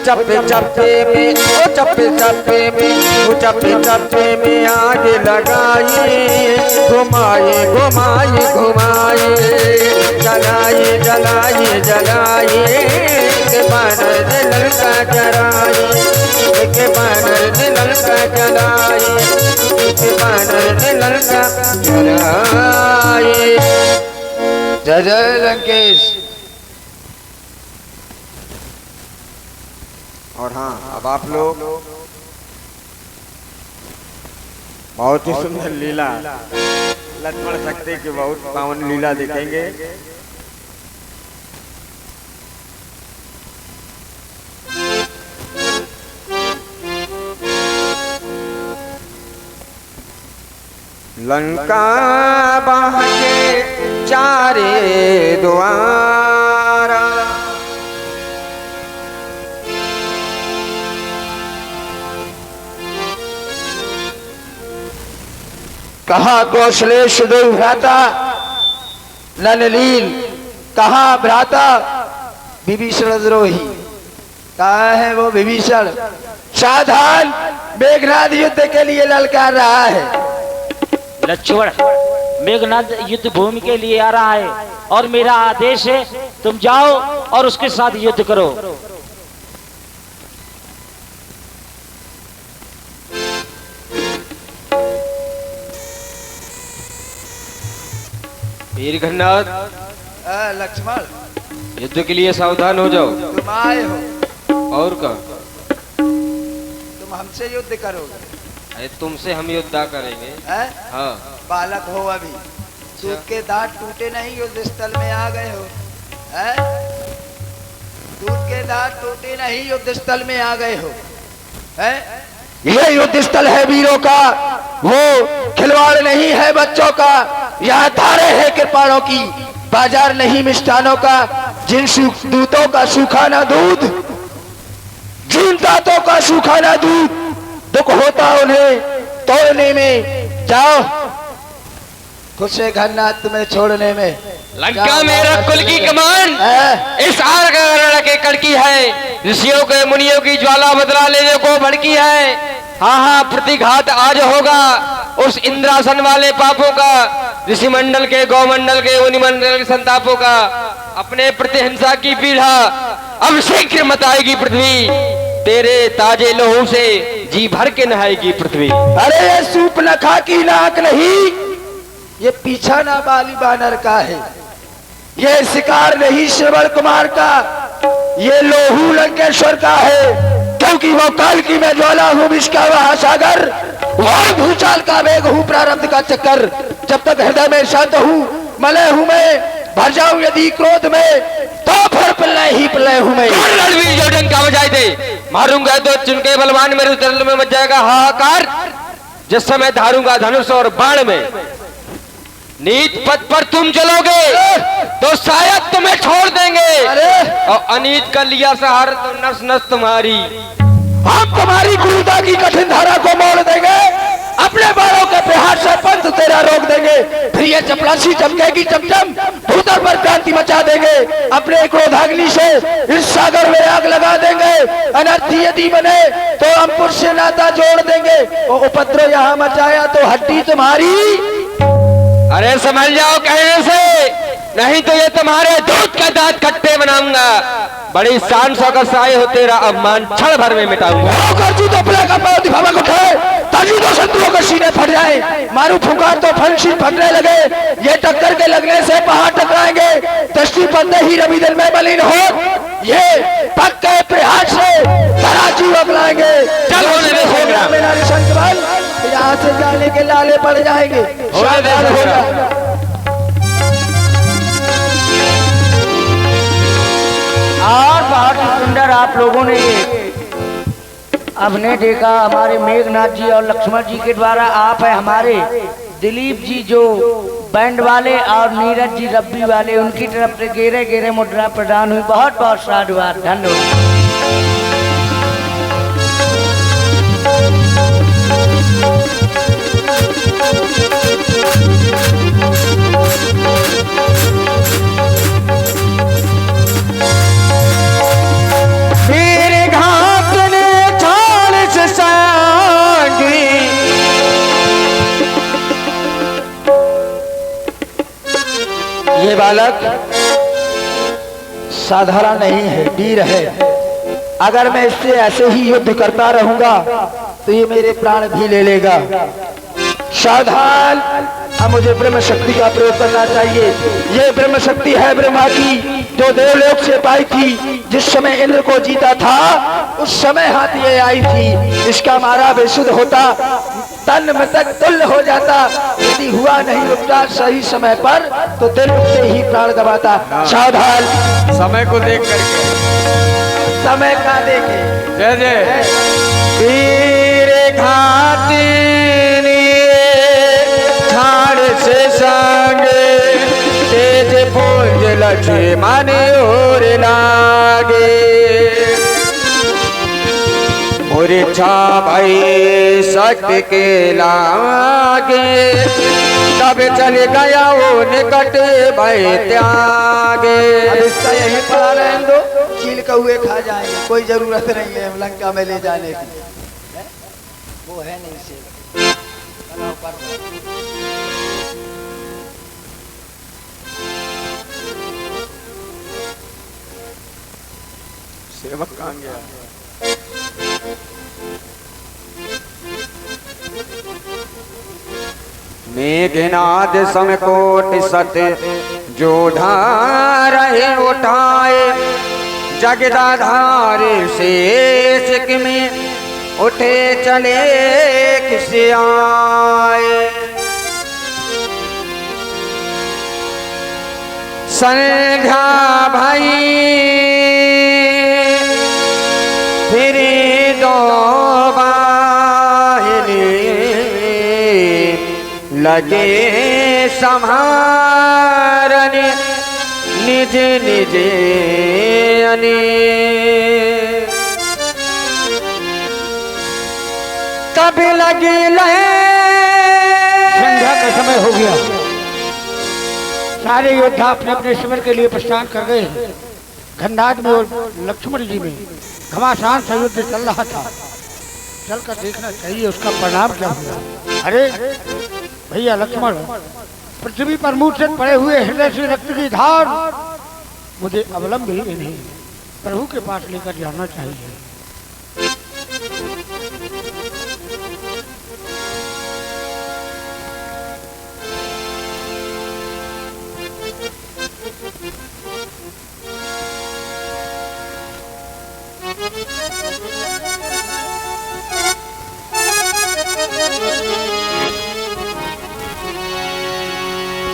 चप्पे चप्पे में, ओ चप्पे चप्पे में, ओ चप्पे चप्पे में आग लगाई, घुमाए घुमाए घुमाए, जलाए जलाए जलाए, के बानर ने लंका जलाए, के बानर ने लंका जलाए, के बानर ने लंका जलाए। जय जय लंकेश। और हाँ, अब आप लोग बहुत ही सुंदर लीला लक्ष्मण शक्ति की बहुत पावन लीला देखेंगे। लंका बहके चारे द्वारा, कहा कौशलेश दो भ्राता नलनील, कहा भ्राता विभीषण द्रोही। कहा है वो विभीषण? सावधान, मेघनाद युद्ध के लिए ललकार रहा है। लक्ष्मण, मेघनाद युद्ध भूमि के लिए आ रहा है और मेरा आदेश है तुम जाओ और उसके साथ युद्ध करो। वीर घननाथ, लक्ष्मण युद्ध के लिए सावधान हो जाओ। तुम आए हो और का? तुम हमसे युद्ध करोगे? अरे तुमसे हम युद्ध करेंगे। हाँ। बालक हो अभी, सूत के दांत टूटे नहीं युद्ध स्थल में आ गए हो। दूध के दांत टूटे नहीं युद्ध स्थल में आ गए हो। ये युद्ध स्थल है वीरों का, वो खिलवाड़ नहीं है बच्चों का। यहाँ धारे है कृपाणों की, बाजार नहीं मिष्ठानों का। जिन दूतों का सूखा ना दूध, जिन दांतों का सूखा ना दूध, दुख होता उन्हें तोड़ने में। जाओ, खुश है घननाथ तुम्हें छोड़ने में। लंका मेरा कुल की कमान इस आग के कड़की है, ऋषियों के मुनियों की ज्वाला बदला लेने को भड़की है। हाँ हाँ, प्रतिघात आज होगा उस इंद्रासन वाले पापों का, ऋषि मंडल के, गौमंडल के, मुनि मंडल के संतापों का। अपने प्रतिहिंसा की पीड़ा अब शीघ्र मचाएगी पृथ्वी, तेरे ताजे लोहू से जी भर के नहाएगी पृथ्वी। अरे ये सूप नखा की नाक नहीं, ये पीछा ना बाली बानर का है। ये शिकार नहीं श्रवण कुमार का, ये लोहू लंकेश्वर का है। क्योंकि वो काल की मैं ज्वाला हूँ, विष का महासागर, और भूचाल का वेग हूँ, प्रारब्ध का चक्कर। जब तक हृदय में शांत हूँ, मलय हूँ मैं, भर जाऊं यदि क्रोध में, तो फिर प्रलय ही प्रलय हूँ मैं। रणवीर जो डंका बजाए दे, मारूंगा तो चुनके बलवान मेरे दल में मच जाएगा हाहाकार। जिस समय धारूंगा धनुष और बाण में, नीच पथ पर तुम चलोगे तो शायद तुम्हें छोड़ देंगे, और अनीत का लिया सहारा तो नस नस तुम्हारी। हम तुम्हारी क्रूरता की कठिन धारा को मोड़ देंगे, अपने बालों के प्रहार से पंथ तेरा रोक देंगे। फिर ये चपरासी चमकेगी चमचम, भूतल पर क्रांति मचा देंगे। अपने क्रोधाग्नि से इस सागर में आग लगा देंगे। अनर्थ यदि बने तो हम पुरुष से नाता जोड़ देंगे। वो उपद्रव यहाँ मचाया तो हड्डी तुम्हारी। अरे समझ जाओ कहने से, नहीं तो ये तुम्हारे दूध का दांत खट्टे बनाऊंगा। बड़ी शान शौकत से आए हो, तेरा अपमान क्षण भर में मिटाऊंगा। तो शत्रुओं के सीने फट जाए, मारू फुकार तो फंशील फटने लगे। ये टक्कर के लगने से पहाड़ टकराएंगे, दृष्टि पड़ते ही रवि दिल में बलीन हो। ये पक्के प्रहार से तराजू अगलाएंगे। चलो मेरा संतवाल, यहाँ से जाने के लाले पड़ जाएंगे। और बहुत ही सुंदर आप लोगों ने हमने देखा, हमारे मेघनाथ जी और लक्ष्मण जी के द्वारा। आप है हमारे दिलीप जी जो बैंड वाले, और नीरज जी रब्बी वाले, उनकी तरफ से गेरे गेरे मुद्रा प्रदान हुई। बहुत बहुत साधुवाद, धन्यवाद। वीर घाट ये बालक साधारण नहीं है, वीर है। अगर मैं इससे ऐसे ही युद्ध करता रहूंगा तो ये मेरे प्राण भी ले लेगा। सावधान, अब मुझे ब्रह्म शक्ति का प्रयोग करना चाहिए। ये ब्रह्म शक्ति है ब्रह्मा की, जो देवलोक से पाई थी। जिस समय इंद्र को जीता था उस समय हाथ ये आई थी। इसका मारा बेसुध होता, तन मृतक तुल्य हो जाता। यदि हुआ नहीं उपचार सही समय पर तो दिल उठते ही प्राण गवाता। सावधान, समय को देख करके, समय का देखे। जय जय। वीर घाटी से संग तेज पुंज लक्ष्मण और लागे। मूर्छा भई शक्ति के लागे, तब चल गया वो निकट भय त्यागे। अब इसका यही पड़ा रहने दो, चील कौए खा जाएंगे, कोई जरूरत नहीं है लंका में ले जाने की। वो है नहीं से सेवक कहाँ गया? मेघनाद समकोट सत जो रहे उठाए, जगदाधार शेष में उठे चले किस आए। संध्या भाई फिर दो बाहिनी लगे संहारने निज निज अने। तब लगी संध्या का समय हो गया। सारे योद्धा अपने अपने शिविर के लिए प्रस्थान कर गए। घनदाट में और लक्ष्मण जी में घमासान सा युद्ध चल रहा था। चलकर देखना चाहिए उसका परिणाम क्या हुआ। अरे भैया लक्ष्मण, पृथ्वी पर मूर्छित पड़े हुए हृदय से रक्त की धार मुझे अवलंब ही नहीं, प्रभु के पास लेकर जाना चाहिए।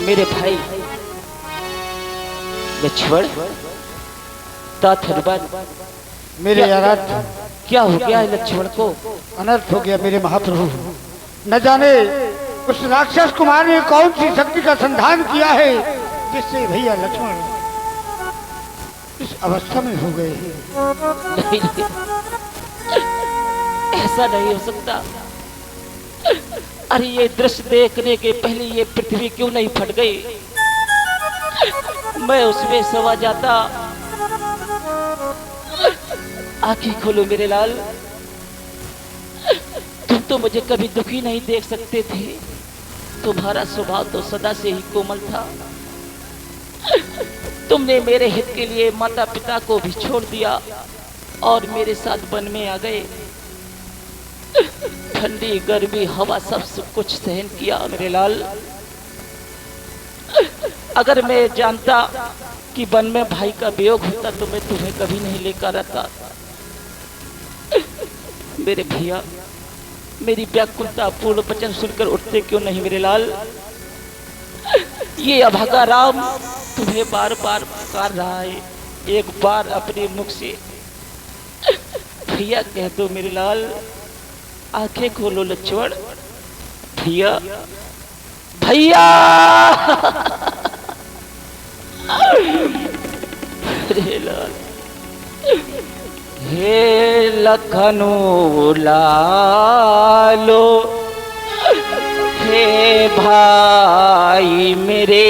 मेरे भाई लक्ष्मण, मेरे आराध्य, क्या हो गया है लक्ष्मण को? अनर्थ हो गया मेरे महाप्रभु। न जाने उस राक्षस कुमार ने कौन सी शक्ति का संधान किया है जिससे भैया लक्ष्मण इस अवस्था में हो गए। नहीं, ऐसा नहीं हो सकता। अरे ये दृश्य देखने के पहले ये पृथ्वी क्यों नहीं फट गई? मैं उसमें सवा जाता। आंखें खोलो मेरे लाल, तुम तो मुझे कभी दुखी नहीं देख सकते थे। तुम्हारा स्वभाव तो सदा से ही कोमल था। तुमने मेरे हित के लिए माता पिता को भी छोड़ दिया और मेरे साथ वन में आ गए। ठंडी गर्मी हवा सब कुछ सहन किया मेरे लाल। अगर मैं जानता कि वन में भाई का वियोग होता तो मैं तुम्हें कभी नहीं लेकर आता। मेरे भैया, मेरी व्याकुलता पूर्ण वचन सुनकर उठते क्यों नहीं मेरे लाल? ये अभागा राम तुम्हें बार बार पुकार रहा है। एक बार अपने मुख से भैया कह दो मेरे लाल। आंखें खोलो लक्ष्मण। भैया, भैया। हे लखनऊ लालो, हे भाई मेरे,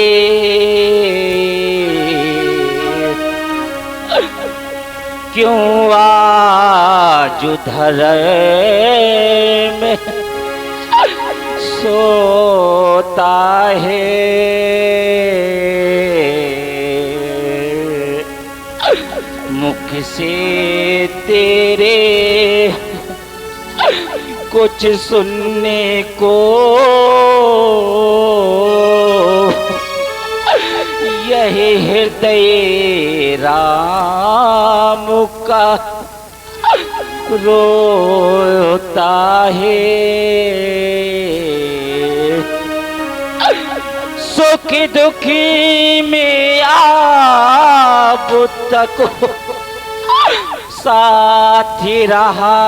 क्यों आज उधर में सोता है? मुख से तेरे कुछ सुनने को यही हृदय राम का रोता है। सुख दुखी में आप तक साथी रहा,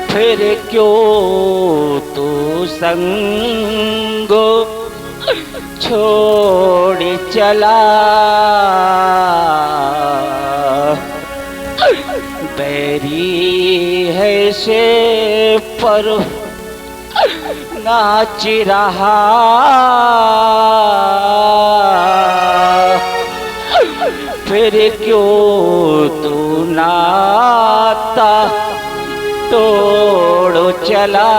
फिर क्यों तू संग छोड़ चला। बैरी है से पर नाच रहा, फिर क्यों तू नाता तोड़ चला।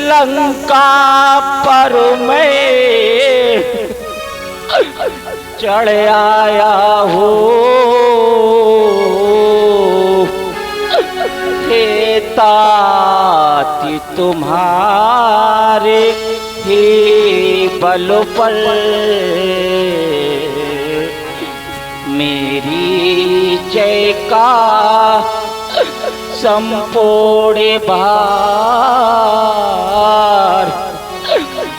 लंका पर मैं चढ़ आया हूँ, हे ताती तुम्हारे ही बल पर मेरी जय का संपूर्ण भार,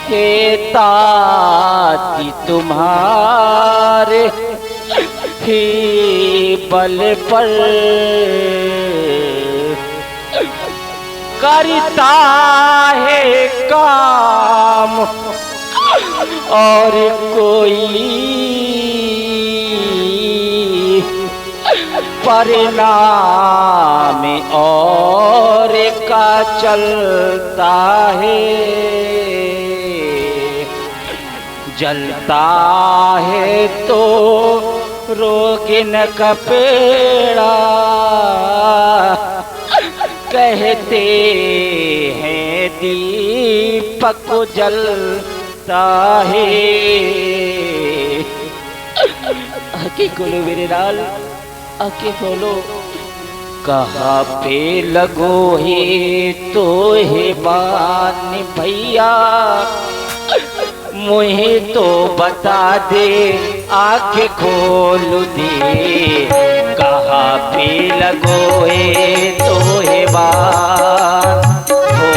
हे ताती तुम्हारे ही बल पर करता है काम और कोई परिणाम और का चलता है। जलता है तो रोगिन का पेड़ा, कहते हैं दीपक जलता है। आके खोलो मेरे लाल, आके खोलो। कहाँ पे लगो है तो है बानी भैया, मुझे तो बता दे, आके खोल दे। कहाँ पे लगो है तो है बान हो,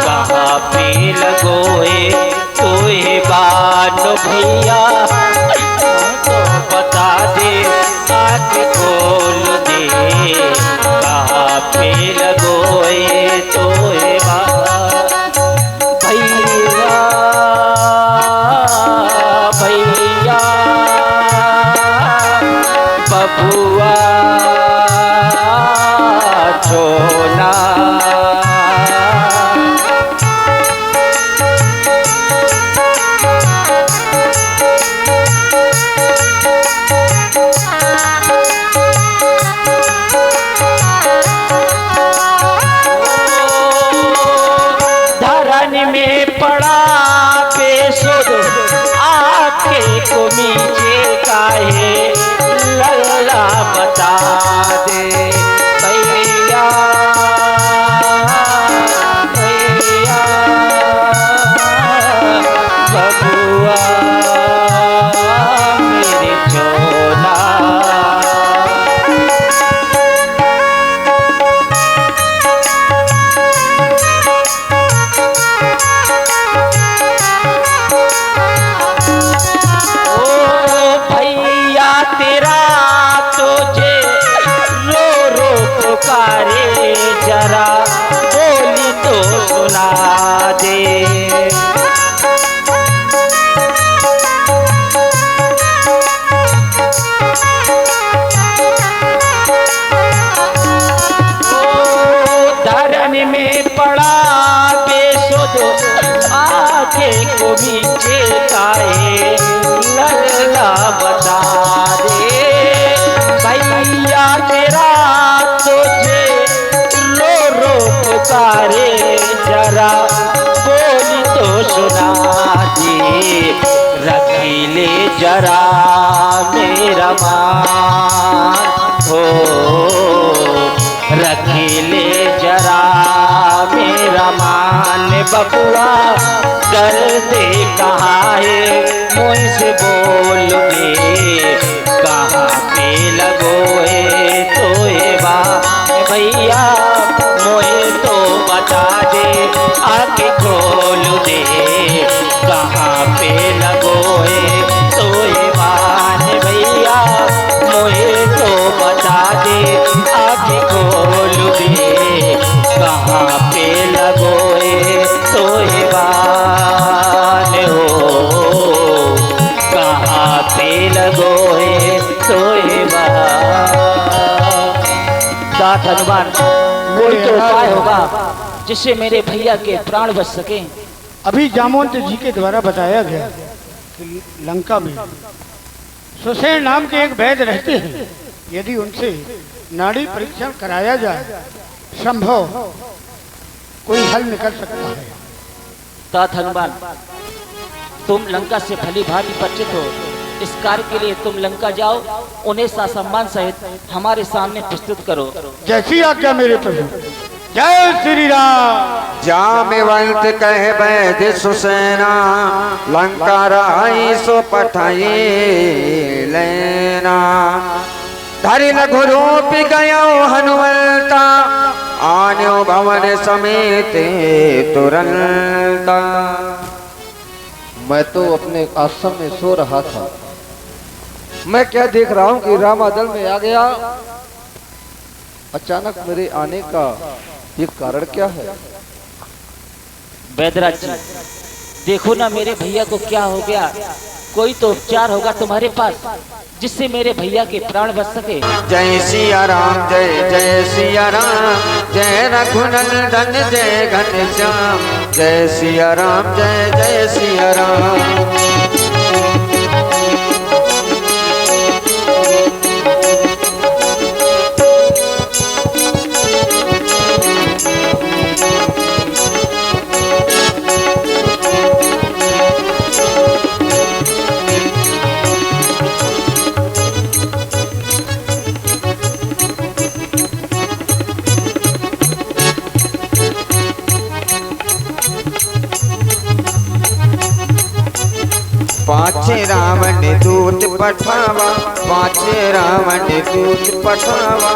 कहाँ पे लगो है तो है बान भैया, तो बता दे, आके खोल दे। कहाँ पे लगो है तो है बान भैया, भैया बबुआ छोना। धरन में पड़ा बेसुध आके को नीचे काहे, लल्ला बता दे भैया, भैया बबुआ मेरे छोना। तेरा तुझे रो रो पुकारे, जरा बोली तो सुना दे। धरन में पड़ा बेसुध आके को नीचे काहे, लल्ला बता दे भैया तेरा तुझे रो रो पुकारे, जरा बोली सुना जी रखी ले जरा मेरा मान हो रखी ले जरा मेरा मान बबुआ कर दे कहाँ है मुझसे बोल दे कहाँ पे लगोए तो ये बात भैया मोहे तो बता दे आके खोल दे कहाँ पे लगोए तो ये बात भैया मोहे तो बता दे आके खोल दे कहाँ पे लगोए तो ये बात हो कहाँ पे लगोए तो ये बात। दात हनुमान कोई तो उपाय होगा जिससे मेरे भैया के प्राण बच सके। अभी जामवंत जी के द्वारा बताया गया कि लंका में सुसेन नाम के एक वैद्य रहते हैं, यदि उनसे नाड़ी परीक्षण कराया जाए संभव कोई हल निकल सकता है। तात हनुमान तुम लंका से भली भांति परिचित हो, इस कार्य के लिए तुम लंका जाओ, उन्हें सम्मान सहित हमारे सामने प्रस्तुत करो। जैसी आज्ञा मेरे प्रभु। जय श्री राम। जामवंत कह वैद्य सुसेना लंका राई सो पठाई लेना धरि लघुरूप गयो हनुमंता आन्यो भवन समेत तुरंता। मैं तो अपने आश्रम में सो रहा था, मैं क्या देख रहा हूँ कि रामादल में आ गया। अचानक मेरे आने का ये कारण क्या है? वैद्यराज जी देखो ना मेरे भैया को क्या हो गया, कोई तो उपचार होगा तुम्हारे पास जिससे मेरे भैया के प्राण बच सके। जय सिया राम जय जय सिया राम जय रघुनंदन जय घनश्याम जय सिया राम जय जय सिया राम। पांचे रावण दूत पठावा पांचे रावण दूत पठावा